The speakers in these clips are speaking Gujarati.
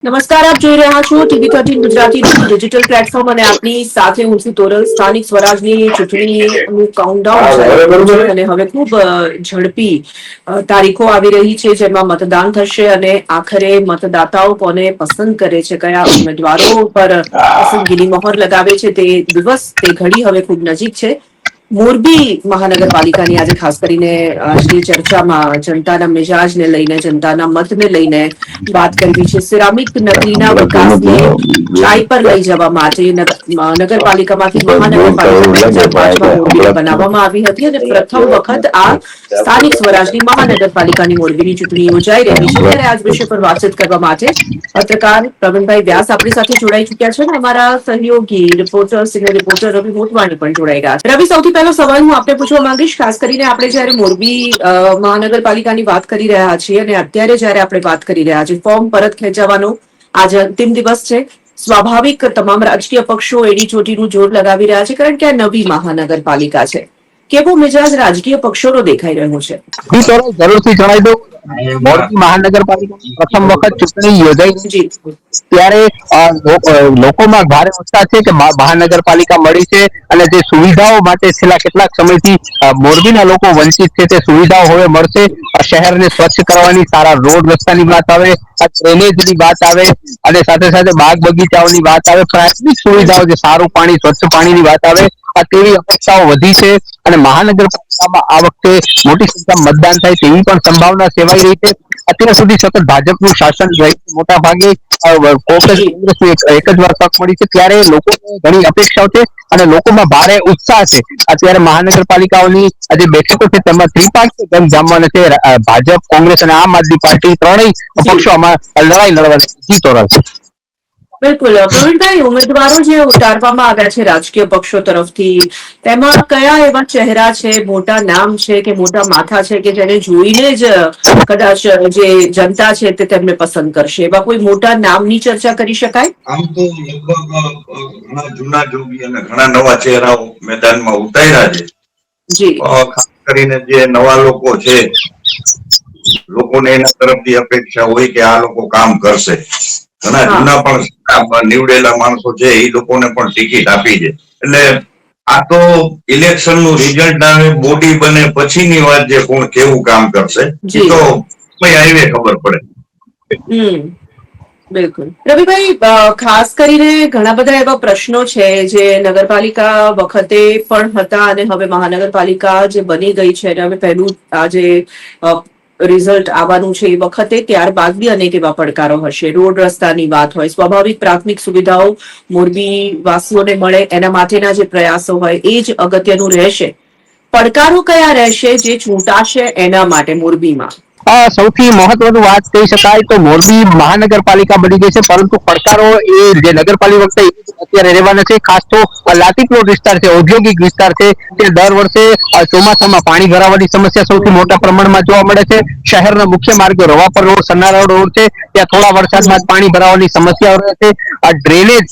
નમસ્કાર, આપ જોઈ રહ્યા છો TV13 ગુજરાતીનું ડિજિટલ પ્લેટફોર્મ અને આપની સાથે હું છું તોરલ. સ્થાનિક સ્વરાજની ચૂંટણીનું કાઉન્ટડાઉન ચાલી રહ્યું છે અને હવે ખૂબ ઝડપી તારીખો આવી રહી છે જેમાં મતદાન થશે અને આખરે મતદાતાઓ કોને પસંદ કરે છે, કયા ઉમેદવારો પર પસંદગીની મહોર લગાવે છે તે દિવસ, તે ઘડી હવે ખૂબ નજીક છે. મોરબી મહાનગરપાલિકાની આજે ખાસ કરીને આજની ચર્ચામાં જનતાના મિજાજને લઈને, જનતાના મતને લઈને વાત કરવી છે. સિરામિક નગરીના વિકાસને ઊંચાઈ પર લઈ જવા માટે નગરપાલિકામાંથી મહાનગરપાલિકા 2005માં મોરબીને બનાવવામાં આવી હતી અને પ્રથમ વખત આ સ્થાનિક સ્વરાજની મહાનગરપાલિકાની મોરબીની ચૂંટણી યોજાઈ રહી છે. ત્યારે આજ વિષય પર વાતચીત કરવા માટે પત્રકાર પ્રવીણભાઈ વ્યાસ આપણી સાથે જોડાઈ ચુક્યા છે અને અમારા સહયોગી રિપોર્ટર સિનિયર રિપોર્ટર રવિ મોટવાણી પણ જોડાઈ ગયા છે. રવિ, સૌથી પહેલો સવાલ હું આપને પૂછવા માંગીશ, ખાસ કરીને આપણે જયારે મોરબી મહાનગરપાલિકાની વાત કરી રહ્યા છીએ અને અત્યારે જયારે આપણે વાત કરી રહ્યા છીએ, ફોર્મ પરત ખેંચવાનો આજે અંતિમ દિવસ છે. સ્વાભાવિક તમામ રાજકીય પક્ષો એડી ચોટીનું જોર લગાવી રહ્યા છે કારણ કે આ નવી મહાનગરપાલિકા છે. કેવો મિજાજ રાજકીય પક્ષોનો દેખાઈ રહ્યો છે? જરૂરથી જણાવી દઉં, મોરબી મહાનગરપાલિકાની પ્રથમ વખત ચૂંટણી યોજાઈ જી ત્યારે લોકોમાં ભારે ઉત્સાહ છે કે મહાનગરપાલિકા મળી છે અને જે સુવિધાઓ માટે છેલ્લા કેટલાક સમયથી મોરબીના લોકો વંચિત છે તે સુવિધાઓ હવે મળશે. શહેરને સ્વચ્છ કરવાની, સારા રોડ રસ્તાની વાત આવે, ડ્રેનેજની વાત આવે અને સાથે સાથે બાગ બગીચાઓની વાત આવે, પ્રાથમિક સુવિધાઓ, જે સારું પાણી, સ્વચ્છ પાણીની વાત આવે, આ તેવી અપેક્ષાઓ વધી છે અને મહાનગરપાલિકામાં આ વખતે મોટી સંખ્યામાં મતદાન થાય તેવી પણ સંભાવના સેવાઈ રહી છે. અત્યાર સુધી સતત ભાજપનું શાસન રહ્યું, મોટા ભાગે કોંગ્રેસને એક જ વાર તક મળી છે, ત્યારે લોકોને ઘણી અપેક્ષાઓ છે અને લોકોમાં ભારે ઉત્સાહ છે. અત્યારે મહાનગરપાલિકાઓની જે બેઠકો છે તેમાં ત્રિપાંખીય જંગ જામવાના છે. ભાજપ, કોંગ્રેસ અને આમ આદમી પાર્ટી ત્રણેય જી પક્ષો આમાં લડાઈ લડવાની જીતો રહેશે. બિલકુલ. પ્રવીણભાઈ, ઉમેદવારો જે ઉતારવામાં આવ્યા છે રાજકીય પક્ષો તરફથી, તેમાં કયા એવા ચહેરા છે, મોટા નામ છે કે મોટા માથા છે કે જેને જોઈને જ કદાચ જે જનતા છે તે તેમને પસંદ કરશે? એવા કોઈ મોટા નામની ચર્ચા કરી શકાય? આમ તો લગભગ ઘણા જૂના જોગી અને ઘણા નવા ચહેરાઓ મેદાનમાં ઉતાર્યા છે. જી ખાસ કરીને જે નવા લોકો છે, લોકોને એના તરફથી અપેક્ષા હોય કે આ લોકો કામ કરશે. ઘણા હા જૂના પણ નીવડેલા માણસો છે, એ લોકોને પણ ટિકિટ આપી છે. એટલે આ તો ઇલેક્શન નું રિઝલ્ટ આવે, બોડી બને પછીની વાત, જે કોણ કેવું કામ કરશે એ જી તો હાઈવે ખબર પડે. બિલકુલ. રવિભાઈ, ખાસ કરીને ઘણા બધા એવા પ્રશ્નો છે જે નગરપાલિકા વખતે પણ હતા અને હવે મહાનગરપાલિકા જે બની ગઈ છે અને હવે પહેલું આ જે રિઝલ્ટ આવવાનું છે એ વખતે, ત્યારબાદ બી અનેક એવા પડકારો હશે. રોડ રસ્તાની વાત હોય, સ્વાભાવિક પ્રાથમિક સુવિધાઓ મોરબી વાસીઓને મળે એના માટેના જે પ્રયાસો હોય એ જ અગત્યનું રહેશે. પડકારો કયા રહેશે જે ચૂંટાશે એના માટે મોરબીમાં? સૌથી મહત્વનું વાત કહી શકાય તો મોરબી મહાનગરપાલિકા બની ગઈ છે, પરંતુ પડકારો એ જે નગરપાલિકા વખતે અત્યારે રહેવાના છે. ખાસ તો લાતીપ્લોટ વિસ્તાર છે, ઔદ્યોગિક વિસ્તાર છે, તે દર વર્ષે ચોમાસામાં પાણી ભરાવાની સમસ્યા સૌથી મોટા પ્રમાણમાં જોવા મળે છે. શહેરના મુખ્ય માર્ગો રવાપર રોડ, સન્નારા રોડ છે, ત્યાં થોડા વરસાદમાં પાણી ભરાવાની સમસ્યાઓ રહે છે. આ ડ્રેનેજ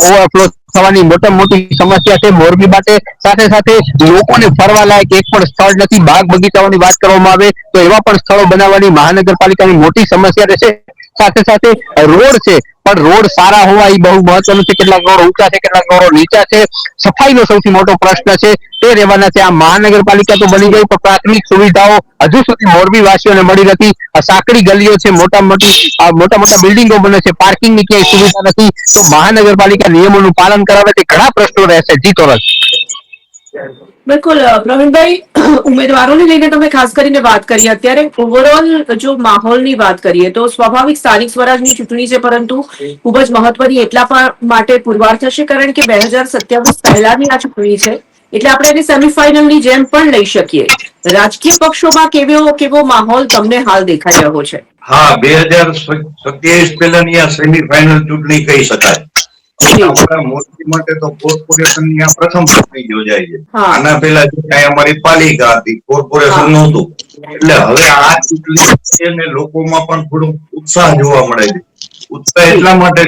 ઓવરફ્લો થવાની મોટામાં મોટી સમસ્યા છે મોરબી માટે. સાથે સાથે લોકોને ફરવા લાયક એક પણ સ્થળ નથી. બાગ બગીચાઓની વાત કરવામાં આવે તો એવા પણ સ્થળો બનાવવાની મહાનગરપાલિકાની મોટી સમસ્યા રહેશે. સાથે સાથે રોડ છે, પણ રોડ સારા હોવા એ બહુ મહત્વનું છે. કેટલાક રોડ ઊંચા છે, કેટલાક રોડ નીચા છે. સફાઈનો સૌથી મોટો પ્રશ્ન છે, તે રહેવાના છે. આ મહાનગરપાલિકા તો બની ગઈ, પણ પ્રાથમિક સુવિધાઓ હજુ સુધી મોરબી વાસીઓને મળી નથી. સાંકડી ગલીઓ છે, મોટા મોટા બિલ્ડિંગો બને છે, પાર્કિંગની ક્યાંય સુવિધા નથી. તો મહાનગરપાલિકા નિયમોનું પાલન કરાવે તે ઘણા પ્રશ્નો રહેશે. જીતો રસ. બિલકુલ. પ્રવીણભાઈ, ઉમેદવારોને લઈને તમે ખાસ કરીને વાત કરી. અત્યારે ઓવરઓલ જો માહોલની વાત કરીએ તો સ્વાભાવિક સ્થાનિક સ્વરાજની ચૂંટણી છે, પરંતુ ખૂબ જ મહત્વની એટલા માટે પુરવાર થશે કારણ કે 2027 પહેલાની આ ચૂંટણી છે, એટલે આપણે એને સેમીફાઈનલની જેમ પણ લઈ શકીએ. રાજકીય પક્ષોમાં કેવો માહોલ તમને હાલ દેખાઈ રહ્યો છે? હા, 2027 પહેલાની આ સેમીફાઈનલ ચૂંટણી કહી શકાય. જી અમારા મોરબી માટે તો કોર્પોરેશનની આ પ્રથમ ચૂંટણી યોજાય છે. હા આના પહેલા જે કાંઈ અમારી પાલિકા હતી, કોર્પોરેશન હા નહોતું. એટલે હવે આ ચૂંટણી છે ને લોકોમાં પણ થોડો ઉત્સાહ જોવા મળે છે. ઉત્સાહ જી એટલા માટે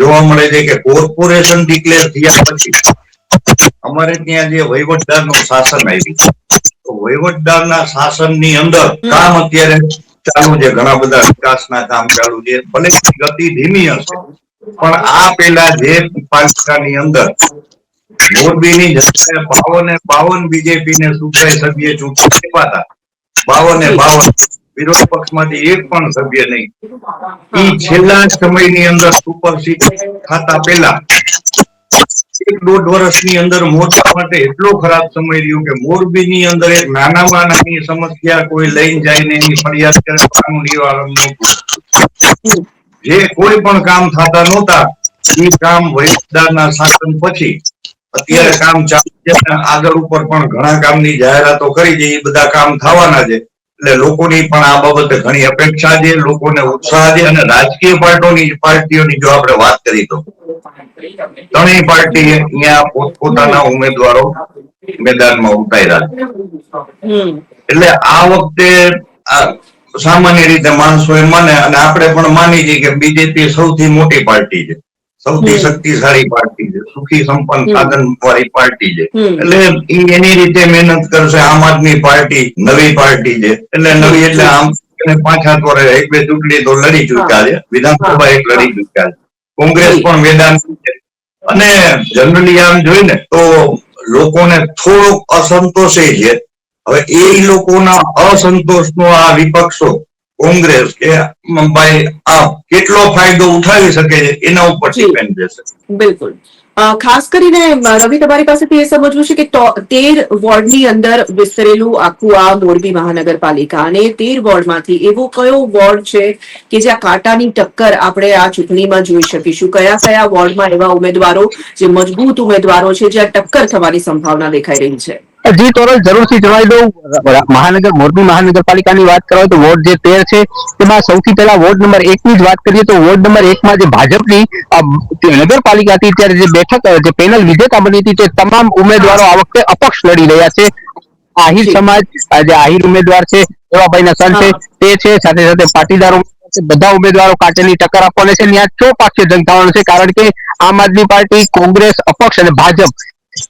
જોવા મળે છે કે કોર્પોરેશન ડિક્લેર થયા પછી અમારે ત્યાં જે વહીવટદારનું શાસન આવ્યું, તો વહીવટદારના શાસનની અંદર કામ અત્યારે ચાલુ છે, ઘણા બધા વિકાસના કામ ચાલુ છે, ભલે ગતિ ધીમી હશે પણ આ પેલા જે પાલિકાની અંદર મોરબીની જગ્યાએ 52 બીજેપી ને સુપ્રાય સભ્ય ચૂંટણી લેવાતા, 52 વિરોધ પક્ષમાંથી એક પણ સભ્ય નહીં. ઈ છેલ્લા સમયની અંદર સુપરસીડ થતા પહેલા 1-1.5 વર્ષની અંદર મોરબી માટે એટલો ખરાબ સમય રહ્યો કે મોરબીની અંદર એક નાનામાં નાની સમસ્યા કોઈ લઈને જાય ને એની ફરિયાદ કરે તો નિવારણ નહોતું. જે કોઈ પણ કામ થતા નહોતા એ કામ વહીવટદારના શાસન પછી અત્યારે કામ ચાલુ છે. આગળ ઉપર પણ ઘણા કામની જાહેરાતો કરી છે, એ બધા કામ થવાના છે. એટલે લોકોની પણ આ બાબતે ઘણી અપેક્ષા છે, લોકોને ઉત્સાહ છે. અને રાજકીય પાર્ટીઓની જો આપણે વાત કરી તો ત્રણેય પાર્ટી અહીંયા પોતપોતાના ઉમેદવારો મેદાનમાં ઉતાર્યા છે. એટલે આ વખતે સામાન્ય રીતે માણસો એમ માને અને આપણે પણ માની છીએ કે બીજેપી સૌથી મોટી પાર્ટી છે, સૌથી શક્તિશાળી પાર્ટી છે, સુખી સંપન્ન સાધન વાળી પાર્ટી છે. એટલે એની રીતે મહેનત કરશે. આમ આદમી પાર્ટી નવી પાર્ટી છે, એટલે નવી એટલે આમ 5-7 વર્ષ 1-2 ચૂંટણી તો લડી ચૂક્યા છે, વિધાનસભા એક લડી ચૂક્યા છે, કોંગ્રેસ પણ મેદાન છે. અને જનરલી આમ જોઈને તો લોકોને થોડોક અસંતોષ છે. હવે એ લોકોના અસંતોષનો આ વિપક્ષો કોંગ્રેસ કે ભાઈ આ કેટલો ફાયદો ઉઠાવી શકે છે એના ઉપર ડિપેન્ડ રહેશે. બિલકુલ. ખાસ કરીને રવિ, તમારી પાસેથી એ સમજવું છે કે 13 વોર્ડની અંદર વિસ્તરેલું આખું આ મોરબી મહાનગરપાલિકા, અને 13 વોર્ડમાંથી એવો કયો વોર્ડ છે કે જ્યાં કાંટાની ટક્કર આપણે આ ચૂંટણીમાં જોઈ શકીશું? કયા કયા વોર્ડમાં એવા ઉમેદવારો જે મજબૂત ઉમેદવારો છે જ્યાં ટક્કર થવાની સંભાવના દેખાઈ રહી છે? જી તોરલ, જરૂરથી જણાવી દઉં. મોરબી મહાનગરપાલિકાની વાત કરવા તો વોર્ડ જે 13 છે તેમાં સૌથી પહેલા વોર્ડ નંબર 1 ની જ વાત કરીએ તો વોર્ડ નંબર 1 માં જે ભાજપની નગરપાલિકા હતી ત્યારે જે બેઠક જે પેનલ વિજેતા બની હતી તે તમામ ઉમેદવારો આ વખતે અપક્ષ લડી રહ્યા છે. આહિર સમાજ જે આહિર ઉમેદવાર છે દેવાભાઈના સન છે તે છે, સાથે સાથે પાટીદારો બધા ઉમેદવારો કાંટેની ટક્કર આપવાના છે. ત્યાં ચોપાક્ષે જંગ થવાનું છે, કારણ કે આમ આદમી પાર્ટી, કોંગ્રેસ, અપક્ષ અને ભાજપ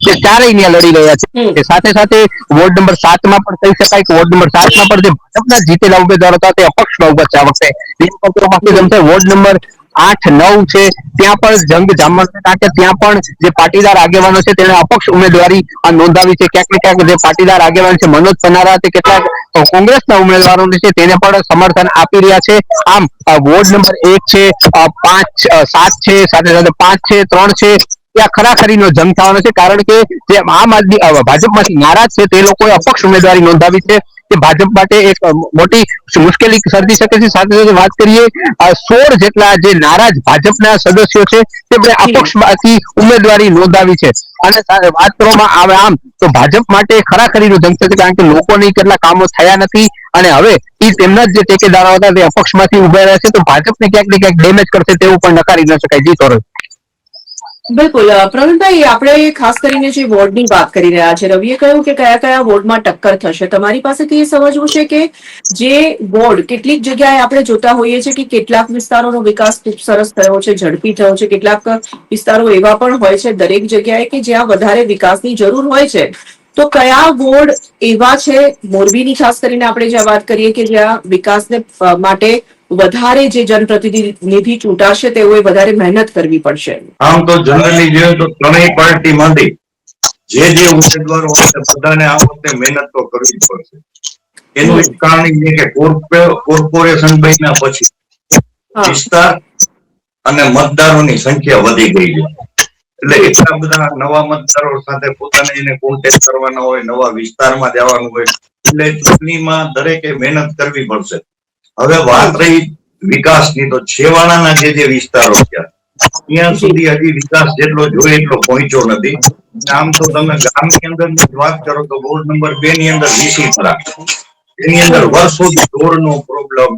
તે ચારેય ત્યાં લડી રહ્યા છે. સાથે સાથે વોર્ડ નંબર 7 માં પણ કહી શકાય કે વોર્ડ નંબર 7 માં પણ જે ભાજપના જીતેલા ઉમેદવારો હતા તે અપક્ષમાં ઉભા છે આ વખતે. વોર્ડ નંબર 8-9 છે ત્યાં પણ જંગ જામવાનું છે, કારણ કે ત્યાં પણ જે પાટીદાર આગેવાનો છે તેને અપક્ષ ઉમેદવારી નોંધાવી છે. ક્યાંક ને ક્યાંક જે પાટીદાર આગેવાન છે મનોજ પનારા તે કેટલાક કોંગ્રેસના ઉમેદવારો છે તેને પણ સમર્થન આપી રહ્યા છે. આમ વોર્ડ નંબર 1 છે, 5, 7 છે, સાથે સાથે 5 છે, 3 છે, ત્યાં ખરાખરીનો જંગ થવાનો છે, કારણ કે જે આમ આદમી ભાજપમાંથી નારાજ છે તે લોકોએ અપક્ષ ઉમેદવારી નોંધાવી છે. તે ભાજપ માટે એક મોટી મુશ્કેલી સર્જી શકે છે. સાથે સાથે વાત કરીએ 16 જેટલા જે નારાજ ભાજપના સદસ્યો છે તેમણે અપક્ષમાંથી ઉમેદવારી નોંધાવી છે. અને વાત કરવામાં આવે આમ તો ભાજપ માટે ખરાખરીનો જંગ છે, કારણ કે લોકોની કેટલા કામો થયા નથી અને હવે એ તેમના જે ટેકેદારો હતા તે અપક્ષમાંથી ઉભા રહ્યા છે, તો ભાજપને ક્યાંક ને ક્યાંક ડેમેજ કરશે તેવું પણ નકારી ન શકાય. જી તોરલ. બિલકુલ. પ્રવીણભાઈ, આપણે ખાસ કરીને જે વોર્ડની વાત કરી રહ્યા છે, રવિએ કહ્યું કે કયા કયા વોર્ડમાં ટક્કર થશે. તમારી પાસેથી એ સમજવું છે કે જે વોર્ડ કેટલીક જગ્યાએ આપણે જોતા હોઈએ છીએ કે કેટલાક વિસ્તારોનો વિકાસ ખૂબ સરસ થયો છે, ઝડપી થયો છે, કેટલાક વિસ્તારો એવા પણ હોય છે દરેક જગ્યાએ કે જ્યાં વધારે વિકાસની જરૂર હોય છે. તો કયા વોર્ડ એવા છે મોરબીની ખાસ કરીને આપણે જ્યાં વાત કરીએ કે જ્યાં વિકાસને માટે વધારે જે જનપ્રતિનિધિ ચૂંટાશે તેઓએ વધારે મહેનત કરવી પડશે? આમ તો જનરલી જોઈએ તો ત્રણેય પાર્ટીમાંથી જે ઉમેદવારો હોય બધાને આ વખતે મહેનત તો કરવી પડશે. એનું એક કારણ એ કે કોર્પોરેશન બન્યા પછી વિસ્તાર અને મતદારોની સંખ્યા વધી ગઈ છે. એટલે એટલા બધા નવા મતદારો સાથે પોતાને એને કોન્ટેક્ટ કરવાના હોય, નવા વિસ્તારમાં જવાનું હોય, એટલે ચૂંટણીમાં દરેકે મહેનત કરવી પડશે. હવે વાત રહી વિકાસની, તો છેવાડાના જે વિસ્તારો છે ત્યાં સુધી હજી વિકાસ જેટલો જોઈએ એટલો પહોંચ્યો નથી. આમ તો તમે ગામની અંદર વાત કરો તો વોર્ડ નંબર 2 ની અંદર વિસીપરા, એની અંદર વર્ષોથી રોડનો પ્રોબ્લેમ,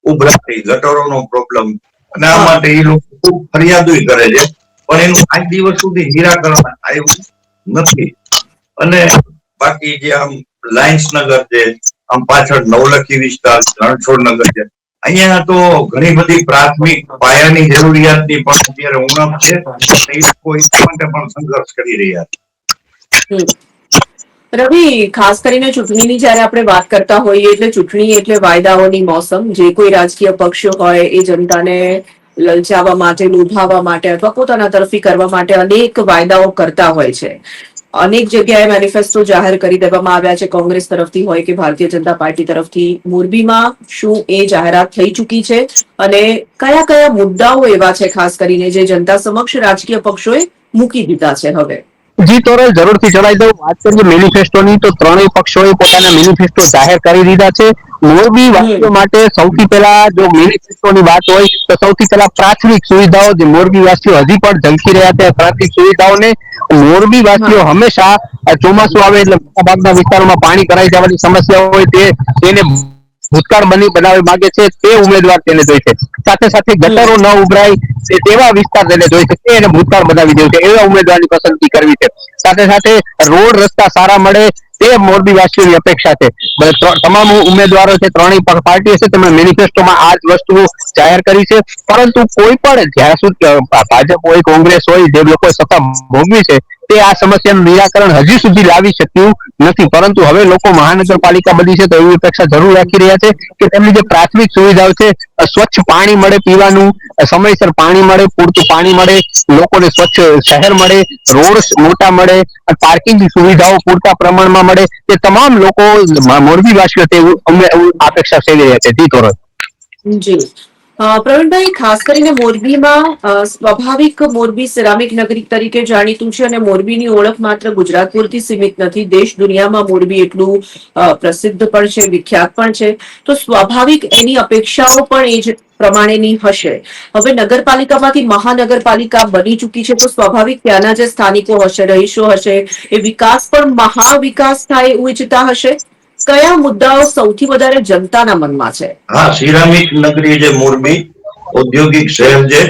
ઉભરાતી ગટરોનો પ્રોબ્લેમ, અને આ માટે એ લોકો ખૂબ ફરિયાદો કરે છે, પણ એનું આજ દિવસ સુધી નિરાકરણ આવ્યું નથી. અને બાકી જે આમ લાયન્સનગર છે, આમ પાછળ નવલખી વિસ્તાર, રણછોડનગર છે, અહીંયા તો ઘણી બધી પ્રાથમિક પાયાની જરૂરિયાતની પણ અત્યારે ઉણપ છે. એ લોકો એ માટે પણ સંઘર્ષ કરી રહ્યા છે. રવિ, ખાસ કરીને ચૂંટણીની જયારે આપણે વાત કરતા હોઈએ એટલે ચૂંટણી એટલે વાયદાઓની મોસમ. જે કોઈ રાજકીય પક્ષ હોય એ જનતાને લલચાવવા માટે, લુભાવવા માટે અથવા પોતાના તરફી કરવા માટે અનેક વાયદાઓ કરતા હોય છે. અનેક જગ્યાએ મેનિફેસ્ટો જાહેર કરી દેવામાં આવ્યા છે, કોંગ્રેસ તરફથી હોય કે ભારતીય જનતા પાર્ટી તરફથી. મોરબીમાં શું એ જાહેરાત થઈ ચૂકી છે અને કયા કયા મુદ્દાઓ એવા છે ખાસ કરીને જે જનતા સમક્ષ રાજકીય પક્ષોએ મૂકી દીધા છે હવે? જી તોરલ, જરૂરથી જણાવી દઉં. વાત કરીએ મેનિફેસ્ટોની તો ત્રણેય પક્ષોએ પોતાના મેનિફેસ્ટો જાહેર કરી દીધા છે. મોરબી વાસીઓ માટે સૌથી પહેલા જો મેનિફેસ્ટોની વાત હોય તો સૌથી પહેલા પ્રાથમિક સુવિધાઓ, જે મોરબી વાસીઓ હજી પણ ઝંખી રહ્યા છે પ્રાથમિક સુવિધાઓને. મોરબી વાસીઓ હંમેશા ચોમાસું આવે એટલે મોટાભાગના વિસ્તારોમાં પાણી ભરાઈ જવાની સમસ્યા હોય તેને ભૂતકાળ બનાવવા માંગે છે, તે ઉમેદવાર તેને જોઈ છે. સાથે સાથે ગટરો ન ઉભરાય તેવા વિસ્તાર તેને જોઈ છે, એને ભૂતકાળ બનાવી દેવું છે, એવા ઉમેદવારની પસંદગી કરવી છે. સાથે સાથે રોડ રસ્તા સારા મળે તે મોરબી વાસીઓની અપેક્ષા છે. તમામ ઉમેદવારો છે, ત્રણેય પાર્ટીઓ છે, તેમણે મેનિફેસ્ટોમાં આ જ વસ્તુઓ જાહેર કરી છે. પરંતુ કોઈ પણ જ્યાં સુધી ભાજપ હોય, કોંગ્રેસ હોય, જે લોકો સત્તા ભોગવી છે તે આ સમસ્યાનું નિરાકરણ હજી સુધી લાવી શક્યું નથી. પરંતુ હવે લોકો મહાનગરપાલિકા બની છે તો એવી અપેક્ષા જરૂર રાખી રહ્યા છે કે તેમની જે પ્રાથમિક સુવિધાઓ છે, સ્વચ્છ પાણી મળે પીવાનું, સમયસર પાણી મળે, પૂરતું પાણી મળે, લોકોને સ્વચ્છ શહેર મળે, રોડ મોટા મળે, પાર્કિંગ સુવિધાઓ પૂરતા પ્રમાણમાં મળે, તે તમામ લોકો મોરબી વાસીઓ તે અપેક્ષા સેવી રહ્યા છે. જી તોરલ. જી. પ્રવીણભાઈ, ખાસ કરીને મોરબીમાં સ્વાભાવિક મોરબી સિરામિક નગરી તરીકે જાણીતું છે અને મોરબીની ઓળખ માત્ર ગુજરાત પૂરતી સીમિત નથી, દેશ દુનિયામાં મોરબી એટલું પ્રસિદ્ધ પણ છે, વિખ્યાત પણ છે. તો સ્વાભાવિક એની અપેક્ષાઓ પણ એ જ પ્રમાણેની હશે. હવે નગરપાલિકામાંથી મહાનગરપાલિકા બની ચૂકી છે તો સ્વાભાવિક ત્યાંના જે સ્થાનિકો હશે, રહીશો હશે, એ વિકાસ પણ મહાવિકાસ થાય એવું ઈચ્છતા હશે. કયા મુદ્દાઓ સૌથી વધારે જનતાના મનમાં છે? હા, સિરામિક નગરી છે મોરબી, ઔદ્યોગિક શહેર છે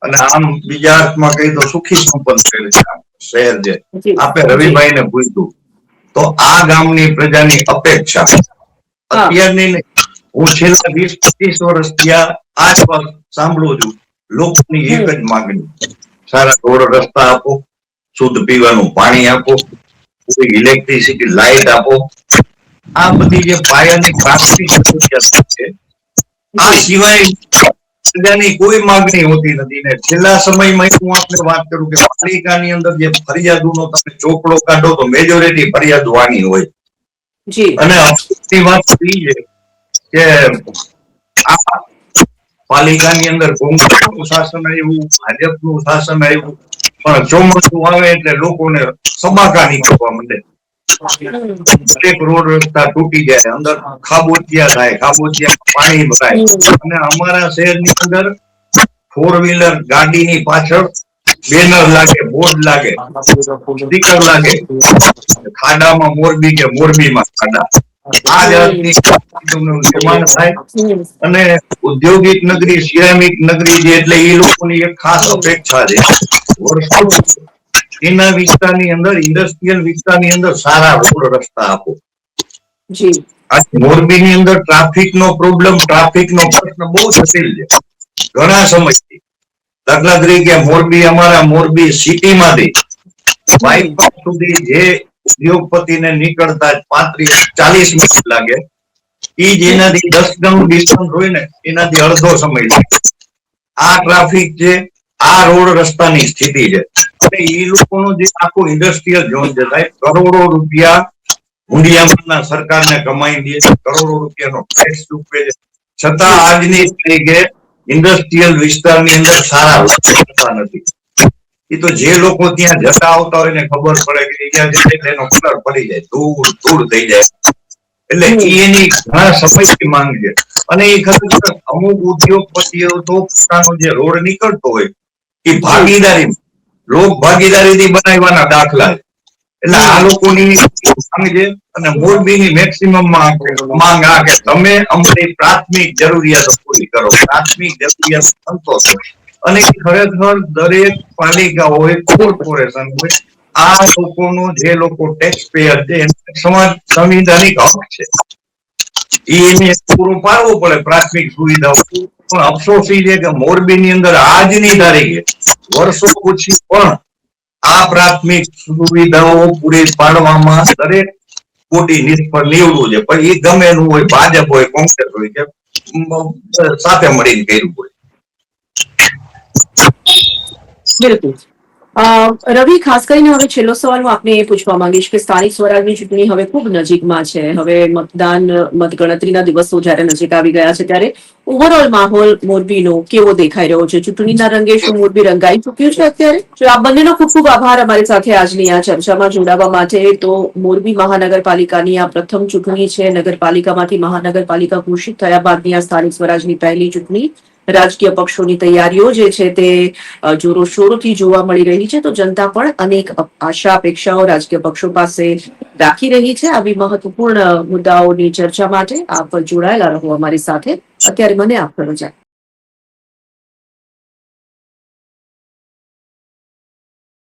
અને આમ બીજા અર્થમાં કહી તો સુખી સંપન્ન શહેર છે. આપે રવિભાઈ ને પૂછ્યું તો આ ગામની પ્રજાની અપેક્ષા અત્યારની, હું છેલ્લા 20-25 વર્ષ ત્યાં આસપાસ સાંભળું છું, લોકોની એક જ માંગણી, સારા રોડ રસ્તા આપો, શુદ્ધ પીવાનું પાણી આપો, ઇલેક્ટ્રિસિટી લાઇટ આપો. આ બધી જે પાયાની પ્રાથમિક જરૂરિયાત છે, આ સિવાય પ્રજાની કોઈ માંગણી હોતી નથી. ને છેલ્લા સમયમાં હું આપણે વાત કરું કે પાલિકાની અંદર જે ફરિયાદોનો તમે ચોપડો કાઢો તો મેજોરિટી ફરિયાદો આની હોય. અને અફસોસની વાત એ છે કે આ પાલિકાની અંદર કોંગ્રેસનું શાસન આવ્યું, ભાજપનું શાસન આવ્યું, પણ ચોમાસું આવે એટલે લોકોને સબાકા નીકળવા માંડે. દરેક રોડ રસ્તા તૂટી જાય, અંદર ખાબોચિયા થાય, ખાબોચિયા પાણી ભરાય. અને અમારા શહેરની અંદર 4 વ્હીલર ગાડીની પાછળ બેનર લાગે, બોર્ડ લાગે, સ્ટીકર લાગે, ખાડામાં મોરબી કે મોરબીમાં ખાડા. આ જાતની નિર્માણ થાય. અને ઔદ્યોગિક નગરી, સિરામિક નગરી છે એટલે એ લોકોની એક ખાસ અપેક્ષા છે વર્ષો એના વિસ્તારની અંદર, ઇન્ડસ્ટ્રીયલ વિસ્તારની અંદર સારા રોડ રસ્તા આપો. મોરબીની અંદર ટ્રાફિકનો પ્રોબ્લેમ, ટ્રાફિકનો પ્રશ્ન બહુ જટિલ છે ઘણા સમયથી. દાખલા તરીકે મોરબી, અમારા મોરબી સિટીમાંથી બાયપાસ સુધી જે ઉદ્યોગપતિને નીકળતા 35-40 મિનિટ લાગે, એ જેનાથી 10 ગણું ડિસ્ટન્સ હોય ને એનાથી અડધો સમય લાગે. આ ટ્રાફિક છે, આ રોડ રસ્તાની સ્થિતિ છે. અને એ લોકોનો જે આખો ઇન્ડસ્ટ્રીયલ ઝોન છે, સાહેબ, કરોડો રૂપિયા હુંડિયામણના સરકારને કમાઈ દે છે, કરોડો રૂપિયાનો ટેક્સ ચૂકવે છે, છતાં આજની તારીખે ઇન્ડસ્ટ્રીયલ વિસ્તારની અંદર સારા રસ્તા નથી. એ તો જે લોકો ત્યાં જતા આવતા હોય ને ખબર પડે કે ત્યાં જાય એનો કલર પડી જાય, ધૂળ ધૂળ થઈ જાય. એટલે એની ઘણા સમયથી માંગ છે. અને એ ખરેખર અમુક ઉદ્યોગપતિઓ તો પોતાનો જે રોડ નીકળતો હોય એ ભાગીદારી, લોક ભાગીદારીથી બનાવવાના દાખલા છે. એટલે આ લોકોની માંગ છે. અને મોરબીની મેક્સિમમ માંગ આ કે તમે અમારી પ્રાથમિક જરૂરિયાતો પૂરી કરો, પ્રાથમિક જરૂરિયાતો સંતોષો. અને ખરેખર દરેક પાલિકા હોય, કોર્પોરેશન હોય, આ લોકોનો જે લોકો ટેક્સ પેયર છે એને સંવિધાનિક હક છે, એને પૂરો પાડવો પડે પ્રાથમિક સુવિધાઓ. પણ અફસોસ એ છે કે મોરબીની અંદર આજની તારીખે વર્ષો પછી પણ આ પ્રાથમિક સુવિધાઓ પૂરી પાડવામાં દરેક ખોટી નિષ્ફળ નીવડવું છે. પણ એ ગમે એનું હોય, ભાજપ હોય, કોંગ્રેસ હોય કે સાથે મળીને કર્યું હોય. બિલકુલ. રવિ, ખાસ કરીને હવે છેલ્લો સવાલ હું આપને એ પૂછવા માંગીશ કે સ્થાનિક સ્વરાજની ચૂંટણી હવે ખૂબ નજીકમાં છે. હવે મતગણતરીના દિવસો જ્યારે નજીક આવી ગયા છે ત્યારે ઓવરઓલ માહોલ મોરબીનો કેવો દેખાઈ રહ્યો છે? ચૂંટણીના રંગે શું મોરબી રંગાઈ ચૂક્યું છે અત્યારે? આ બંનેનો ખૂબ ખૂબ આભાર અમારી સાથે આજની આ ચર્ચામાં જોડાવા માટે. તો મોરબી મહાનગરપાલિકાની આ પ્રથમ ચૂંટણી છે. નગરપાલિકામાંથી મહાનગરપાલિકા ઘોષિત થયા બાદની આ સ્થાનિક સ્વરાજની પહેલી ચૂંટણી. રાજકીય પક્ષોની તૈયારીઓ જે છે તે જોરોશોરોથી જોવા મળી રહી છે. તો જનતા પણ અનેક આશા અપેક્ષાઓ રાજકીય પક્ષો પાસે રાખી રહી છે. આવી મહત્વપૂર્ણ મુદ્દાઓની ચર્ચા માટે આપ જોડાયેલા રહો અમારી સાથે. અત્યારે મને આપનો રજા.